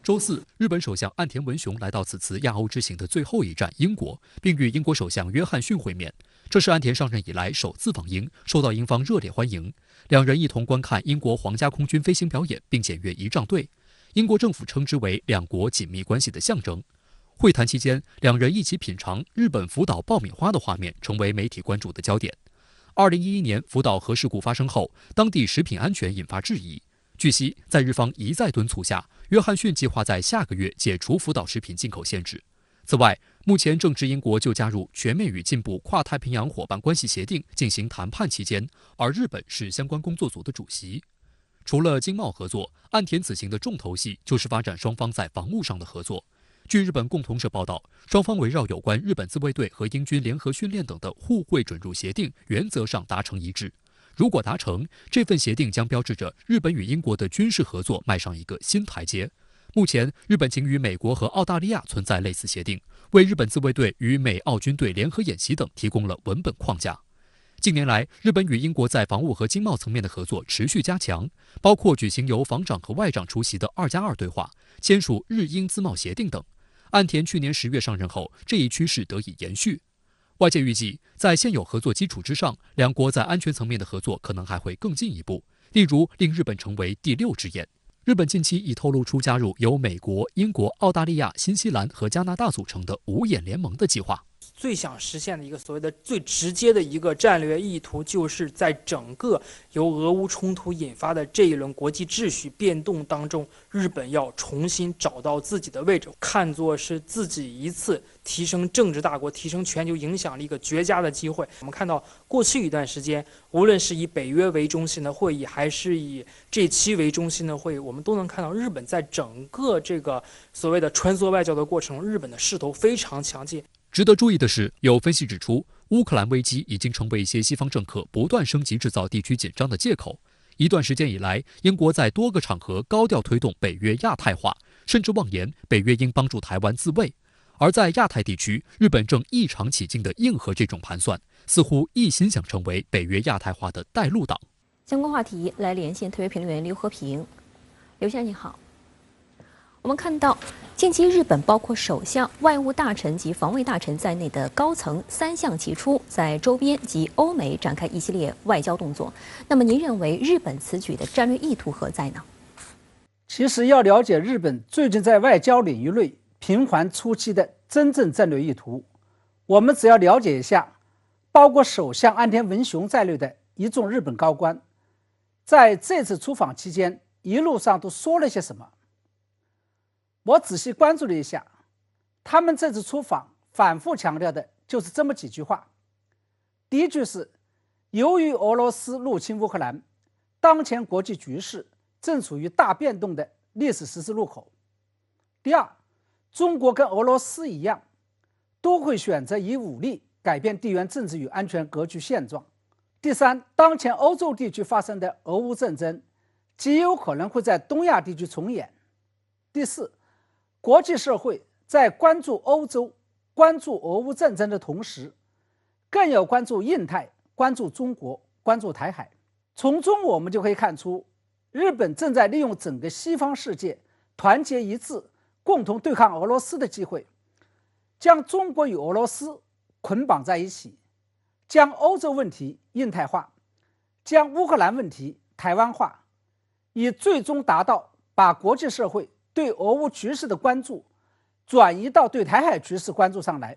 周四，日本首相岸田文雄来到此次亚欧之行的最后一站英国，并与英国首相约翰逊会面。这是岸田上任以来首次访英，受到英方热烈欢迎。两人一同观看英国皇家空军飞行表演，并检阅仪仗队。英国政府称之为两国紧密关系的象征。会谈期间，两人一起品尝日本福岛爆米花的画面成为媒体关注的焦点。2011年福岛核事故发生后，当地食品安全引发质疑。据悉，在日方一再敦促下，约翰逊计划在下个月解除福岛食品进口限制。此外，目前正值英国就加入全面与进步跨太平洋伙伴关系协定进行谈判期间，而日本是相关工作组的主席。除了经贸合作，岸田此行的重头戏就是发展双方在防务上的合作。据日本共同社报道，双方围绕有关日本自卫队和英军联合训练等的互惠准入协定原则上达成一致。如果达成，这份协定将标志着日本与英国的军事合作迈上一个新台阶。目前，日本仅与美国和澳大利亚存在类似协定，为日本自卫队与美澳军队联合演习等提供了文本框架。近年来，日本与英国在防务和经贸层面的合作持续加强，包括举行由防长和外长出席的2+2对话，签署日英自贸协定等。岸田去年10月上任后，这一趋势得以延续。外界预计，在现有合作基础之上，两国在安全层面的合作可能还会更进一步，例如令日本成为第6只眼。日本近期已透露出加入由美国、英国、澳大利亚、新西兰和加拿大组成的5眼联盟的计划。最想实现的一个所谓的最直接的一个战略意图，就是在整个由俄乌冲突引发的这一轮国际秩序变动当中，日本要重新找到自己的位置，看作是自己一次提升政治大国、提升全球影响力一个绝佳的机会。我们看到过去一段时间，无论是以北约为中心的会议，还是以G7为中心的会议，我们都能看到日本在整个这个所谓的穿梭外交的过程中，日本的势头非常强劲。值得注意的是，有分析指出，乌克兰危机已经成为一些西方政客不断升级制造地区紧张的借口。一段时间以来，英国在多个场合高调推动北约亚太化，甚至妄言北约应帮助台湾自卫。而在亚太地区，日本正异常起劲地应和这种盘算，似乎一心想成为北约亚太化的带路党。相关话题来连线特约评论员刘和平。刘先生你好。我们看到，近期日本包括首相、外务大臣及防卫大臣在内的高层3项齐出，在周边及欧美展开一系列外交动作。那么，您认为日本此举的战略意图何在呢？其实要了解日本最近在外交领域内频繁出击的真正战略意图，我们只要了解一下，包括首相岸田文雄在内的一众日本高官，在这次出访期间一路上都说了些什么。我仔细关注了一下，他们这次出访反复强调的就是这么几句话。第一句是，由于俄罗斯入侵乌克兰，当前国际局势正处于大变动的历史十字路口。第二，中国跟俄罗斯一样，都会选择以武力改变地缘政治与安全格局现状。第三，当前欧洲地区发生的俄乌战争极有可能会在东亚地区重演。第四，国际社会在关注欧洲、关注俄乌战争的同时，更要关注印太、关注中国、关注台海。从中我们就可以看出，日本正在利用整个西方世界团结一致、共同对抗俄罗斯的机会，将中国与俄罗斯捆绑在一起，将欧洲问题印太化，将乌克兰问题台湾化，以最终达到把国际社会对俄乌局势的关注转移到对台海局势关注上来。